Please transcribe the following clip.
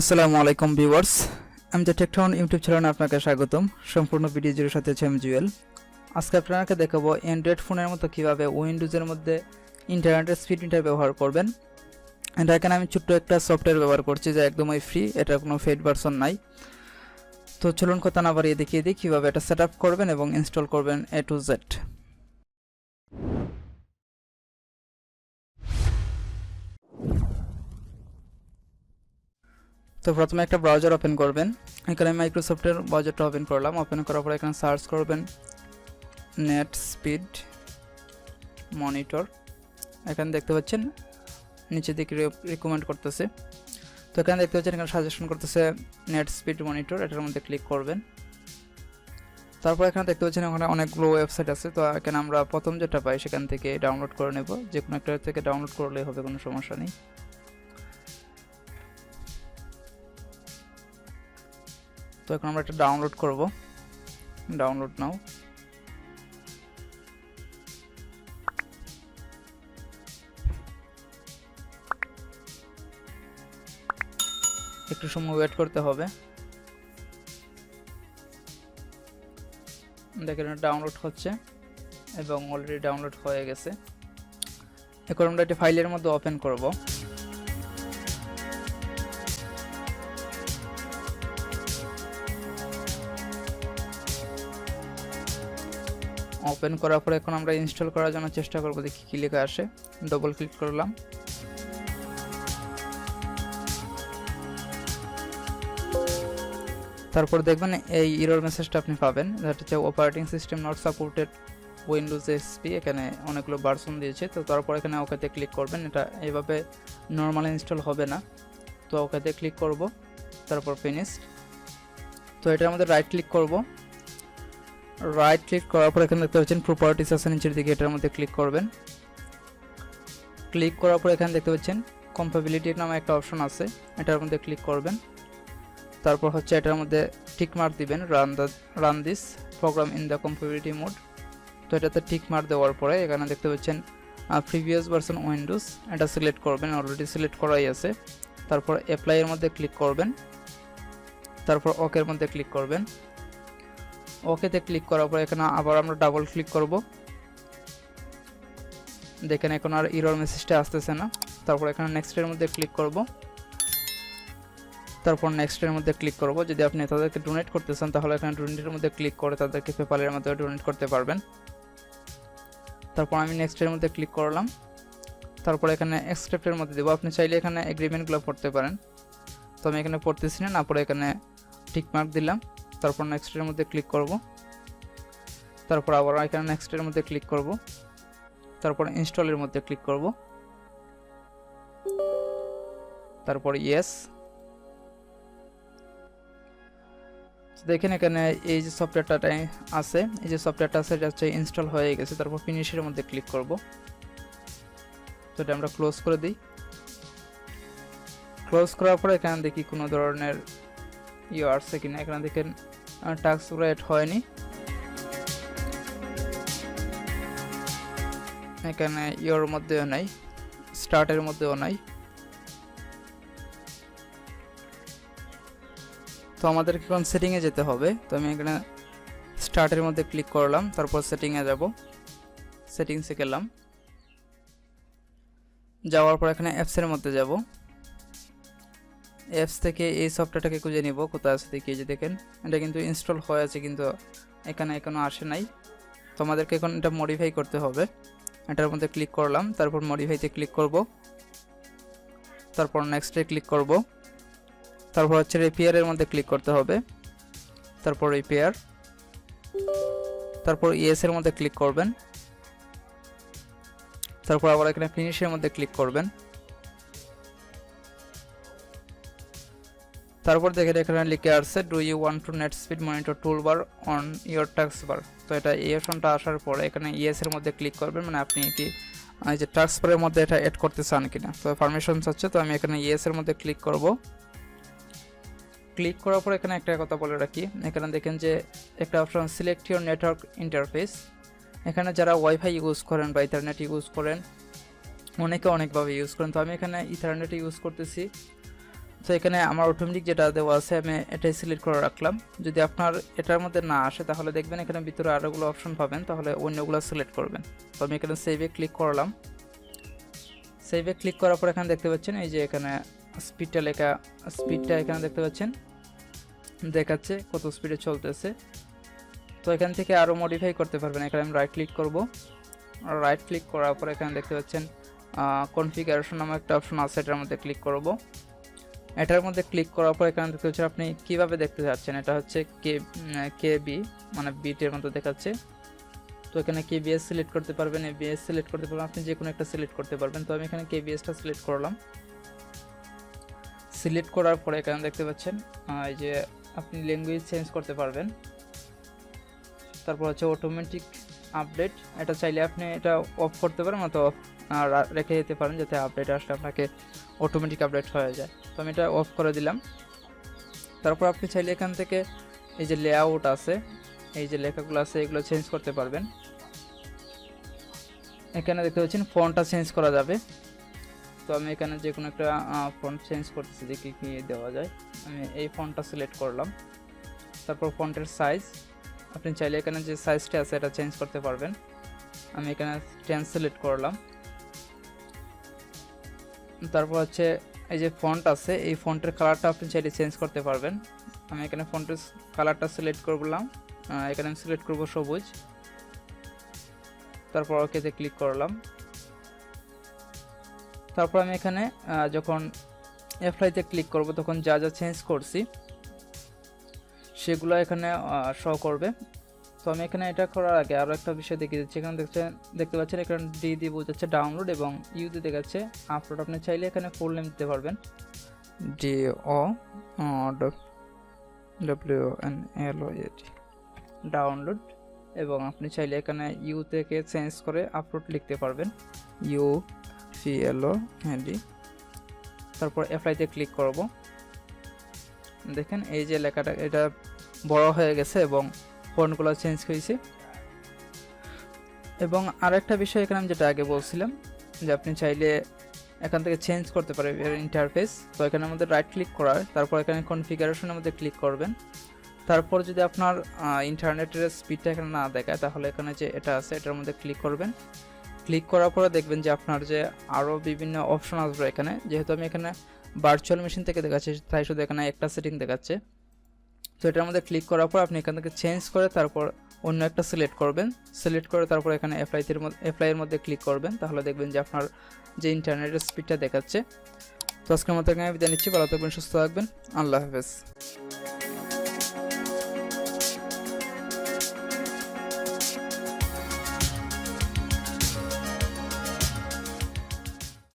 আসসালামু আলাইকুম ভিউয়ার্স, আমি দ্য টেকটাউন ইউটিউব চ্যানেলে আপনাকে স্বাগতম। সম্পূর্ণ ভিডিও জুড়ে সাথে আছে আমি জুয়েল। আজকে আপনাকে দেখাবো অ্যান্ড্রয়েড ফোনের মতো কিভাবে উইন্ডোজের মধ্যে ইন্টারনেটের স্পিড মিটার ব্যবহার করবেন। এটা এখানে আমি ছোট্ট একটা সফটওয়্যার ব্যবহার করছি যা একদমই ফ্রি, এটা কোনো পেইড ভার্সন নাই। তো চলুন কথা না বাড়িয়ে দেখিয়ে দিই কীভাবে এটা সেট আপ করবেন এবং ইনস্টল করবেন A to Z। তো প্রথমে একটা ব্রাউজার ওপেন করবেন। এখানে মাইক্রোসফটের ব্রাউজারটা ওপেন করলাম। ওপেন করার পর এখানে সার্চ করবেন নেটস্পিড মনিটর। এখানে দেখতে পাচ্ছেন নিচের দিকে রিকমেন্ড করতেছে। তো এখানে দেখতে পাচ্ছেন এখানে সাজেশন করতেছে নেটস্পিড মনিটর, এটার মধ্যে ক্লিক করবেন। তারপর এখানে দেখতে পাচ্ছেন ওখানে অনেকগুলো ওয়েবসাইট আছে। তো এখানে আমরা প্রথম যেটা পাই সেখান থেকে ডাউনলোড করে নেব, যে কোনো একটা থেকে ডাউনলোড করলেই হবে, কোনো সমস্যা নেই। তো এখন আমরা এটা ডাউনলোড করব, ডাউনলোড নাও। একটু সময় ওয়েট করতে হবে। দেখেন ডাউনলোড হচ্ছে এবং অলরেডি ডাউনলোড হয়ে গেছে। এখন আমরা এটি ফাইলের মধ্যে ওপেন করব। ওপেন করার পরে এখন আমরা ইনস্টল করার জন্য চেষ্টা করব, দেখি কি লেখা আসে। ডবল ক্লিক করলাম। তারপর দেখবেন এই এরর মেসেজটা আপনি পাবেন, যেটা হচ্ছে operating system not supported Windows XP. এখানে অনেকগুলো ভার্সন দিয়েছে। তো তারপর এখানে ওকেতে ক্লিক করবেন। এটা এইভাবে নর্মাল ইনস্টল হবে না। তো ওকেতে ক্লিক করব, তারপর ফিনিশড। তো এটার মধ্যে রাইট ক্লিক করব। রাইট ক্লিক করার পর এখানে দেখতে পাচ্ছেন প্রপার্টিস আছে নিচের দিকে, এটার মধ্যে ক্লিক করবেন। ক্লিক করার পর এখানে দেখতে পাচ্ছেন কম্প্যাবিলিটি নামে একটা অপশন আছে, এটার মধ্যে ক্লিক করবেন। তারপর হচ্ছে এটার মধ্যে টিক মার্ক দিবেন, run this program in the compatibility mode. তো এটাতে টিক মার্ক দেওয়ার পরে এখানে দেখতে পাচ্ছেন প্রিভিয়াস ভার্সন উইন্ডোজ, এটা সিলেক্ট করবেন, অলরেডি সিলেক্ট করাই আছে। তারপর অ্যাপ্লাই এর মধ্যে ক্লিক করবেন। তারপর ওকে এর মধ্যে ক্লিক করবেন। ওকেতে ক্লিক করার পর এখানে আবার আমরা ডাবল ক্লিক করব। দেখেন এখন আর এরর মেসেজটা আসতেছে না। তারপর এখানে নেক্সট এর মধ্যে ক্লিক করব। তারপর নেক্সট এর মধ্যে ক্লিক করব। যদি আপনি তাদেরকে ডোনেট করতে চান তাহলে এখানে ডোনেটের মধ্যে ক্লিক করে তাদেরকে পেপ্যালের মাধ্যমে ডোনেট করতে পারবেন। তারপর আমি নেক্সট এর মধ্যে ক্লিক করলাম। তারপর এখানে অ্যাকসেপ্ট এর মধ্যে দেব। আপনি চাইলে এখানে এগ্রিমেন্টগুলো পড়তে পারেন, তো আমি এখানে পড়তেছি না, পরে এখানে টিক মার্ক দিলাম। তারপর নেক্সট এর মধ্যে ক্লিক করব। তারপর আবার এখানে নেক্সট এর মধ্যে ক্লিক করব। তারপর ইনস্টল এর মধ্যে ক্লিক করব। তারপর ইয়েস। দেখেন এখানে এই যে সফটওয়্যারটা আছে, এই যে সফটওয়্যারটা আছে এটা হচ্ছে ইনস্টল হয়ে গেছে। তারপর ফিনিশের মধ্যে ক্লিক করব। তো এটা আমরা ক্লোজ করে দিই। ক্লোজ করার পর এখানে দেখি কোনো ধরনের আসছে কিনা। এখানে দেখেন টাস্কগুলো এড হয়নি। এখানে ইওর মধ্যেও নাই, স্টার্টের মধ্যেও নাই। তো আমাদেরকে এখন সেটিংয়ে যেতে হবে। তো আমি এখানে স্টার্টের মধ্যে ক্লিক করলাম, তারপর সেটিংয়ে যাব। সেটিংসে গেলাম, যাওয়ার পর এখানে অ্যাপসের মধ্যে যাব। অ্যাপস থেকে এই সফটওয়্যারটাকে খুঁজে নিব, কোথায় আছে দেখি। যে দেখেন এটা কিন্তু ইনস্টল হয়ে আছে কিন্তু এখানে এখনো আসে নাই। তো আমাদেরকে এখন এটা মডিফাই করতে হবে। এটার মধ্যে ক্লিক করলাম, তারপর মডিফাইতে ক্লিক করব। তারপর নেক্সটে ক্লিক করব। তারপর হচ্ছে রিপেয়ারের মধ্যে ক্লিক করতে হবে। তারপর রিপেয়ার। তারপর ইয়েস এর মধ্যে ক্লিক করবেন। তারপর আবার এখানে ফিনিশের মধ্যে ক্লিক করবেন। তারপর দেখেন এখানে লিখে আসছে do you want to net speed monitor toolbar on your taskbar. তো এটা এই অপশনটা আসার পরে এখানে ইয়েস এর মধ্যে ক্লিক করবেন, মানে আপনি কি এই যে টাস্কবারের মধ্যে এটা এড করতে চান কিনা। তো পারমিশন চাচ্ছে, তো আমি এখানে ইয়েস এর মধ্যে ক্লিক করব। ক্লিক করার পর এখানে একটা কথা বলে রাখি, এখানে দেখেন যে একটা option select your network interface. এখানে যারা ওয়াইফাই ইউজ করেন বা ইথারনেট ইউজ করেন, অনেকে অনেকভাবে ইউজ করেন। তো আমি এখানে ইথারনেট ইউজ করতেছি। তো এখানে আমার অটোমেটিক যেটা দেওয়া আছে আমি এটাই সিলেক্ট করে রাখলাম। যদি আপনার এটার মধ্যে না আসে তাহলে দেখবেন এখানে ভিতরে আরোগুলো অপশন পাবেন, তাহলে অন্যগুলো সিলেক্ট করবেন। তো আমি এখানে সেভে ক্লিক করলাম। সেভে ক্লিক করার পর এখানে দেখতে পাচ্ছেন এই যে এখানে স্পিডটা এখানে দেখতে পাচ্ছেন দেখাচ্ছে কত স্পিডে চলতেছে। তো এখান থেকে আরও মডিফাই করতে পারবেন। এখানে আমি রাইট ক্লিক করব, আর রাইট ক্লিক করার পর এখানে দেখতে পাচ্ছেন কনফিগারেশন নামে একটা অপশন আছে, এটার মধ্যে ক্লিক করব। এটার মধ্যে ক্লিক করার পর এখানে দেখতে পাচ্ছেন আপনি কিভাবে দেখতে যাচ্ছেন, এটা হচ্ছে কেবি মানে বিটের মতো দেখাচ্ছে। তো এখানে কেবিএস সিলেক্ট করতে পারবেন, এবিএস সিলেক্ট করতে পারবেন, আপনি যে কোনো একটা সিলেক্ট করতে পারবেন। তো আমি এখানে কেবিএসটা সিলেক্ট করলাম। সিলেক্ট করার পরে এখানে দেখতে পাচ্ছেন এই যে আপনি ল্যাঙ্গুয়েজ চেঞ্জ করতে পারবেন। তারপর হচ্ছে অটোমেটিক আপডেট, এটা চাইলে আপনি এটা অফ করতে পারেন, অথবা রেখে দিতে পারেন যাতে আপডেট আসলে আপনাকে অটোমেটিক আপডেট হয়ে যায়। তো আমি এটা অফ করে দিলাম। তারপর আপনি চাইলে এখান থেকে এই যে লেআউট আছে, এই যে লেখাগুলো আছে, এগুলো চেঞ্জ করতে পারবেন। এখানে দেখতে পাচ্ছেন ফন্টটা চেঞ্জ করা যাবে। তো আমি এখানে যে কোনো একটা ফন্ট চেঞ্জ করতেছি যে কী দেওয়া যায়। আমি এই ফন্টটা সিলেক্ট করলাম। তারপর ফন্টের সাইজ, আপনি চাইলে এখানে যে সাইজটা আছে এটা চেঞ্জ করতে পারবেন। আমি এখানে 10 সিলেক্ট করলাম। তারপর হচ্ছে এই যে ফন্ট আছে, এই ফন্টের কালারটা আপনি চাইলে চেঞ্জ করতে পারবেন। আমি এখানে ফন্টের কালারটা সিলেক্ট করলাম, এখানে আমি সিলেক্ট করব সবুজ। তারপর ওকেতে ক্লিক করলাম। তারপর আমি এখানে যখন অ্যাপ্লাইতে ক্লিক করব তখন যা যা চেঞ্জ করছি সেগুলো এখানে শো করবে। তো আমি এখানে এটা করার আগে আরও একটা বিষয় দেখিয়ে দিচ্ছি। এখানে দেখতে পাচ্ছেন এখানে ডি দিয়ে বোঝাচ্ছে ডাউনলোড এবং ইউ দিয়ে দেখাচ্ছে আপলোড। আপনি চাইলে এখানে ফুল নেম দিতে পারবেন, DOWNLOAD ডাউনলোড, এবং আপনি চাইলে এখানে ইউ থেকে চেঞ্জ করে আপলোড লিখতে পারবেন, UPLOAD। তারপর অ্যাপ্লাইতে ক্লিক করব। দেখেন এই যে লেখাটা এটা বড় হয়ে গেছে এবং ফন্টগুলো চেঞ্জ হয়েছে। এবং আরেকটা বিষয় এখানে আমি যেটা আগে বলছিলাম যে আপনি চাইলে এখান থেকে চেঞ্জ করতে পারেন ইন্টারফেস। তো এখানের মধ্যে রাইট ক্লিক করার, তারপর এখানে কনফিগারেশনের মধ্যে ক্লিক করবেন। তারপর যদি আপনার ইন্টারনেটের স্পিডটা এখানে না দেখায় তাহলে এখানে যে এটা আছে এটার মধ্যে ক্লিক করবেন। ক্লিক করার পরে দেখবেন যে আপনার যে আরও বিভিন্ন অপশন আসবে এখানে। যেহেতু আমি এখানে ভার্চুয়াল মেশিন থেকে দেখাচ্ছি তাই শুধু এখানে একটা সেটিং দেখাচ্ছে। তো এটার মধ্যে ক্লিক করার পর আপনি এখান থেকে চেঞ্জ করে তারপর অন্য একটা সিলেক্ট করবেন। সিলেক্ট করে তারপর এখানে অ্যাপ্লাইয়ের মধ্যে ক্লিক করবেন, তাহলে দেখবেন যে আপনার যে ইন্টারনেটের স্পিডটা দেখাচ্ছে। তো আজকের মতো এখানে বিদায় নিচ্ছি। ভালো থাকবেন, সুস্থ থাকবেন, আল্লাহ হাফেজ।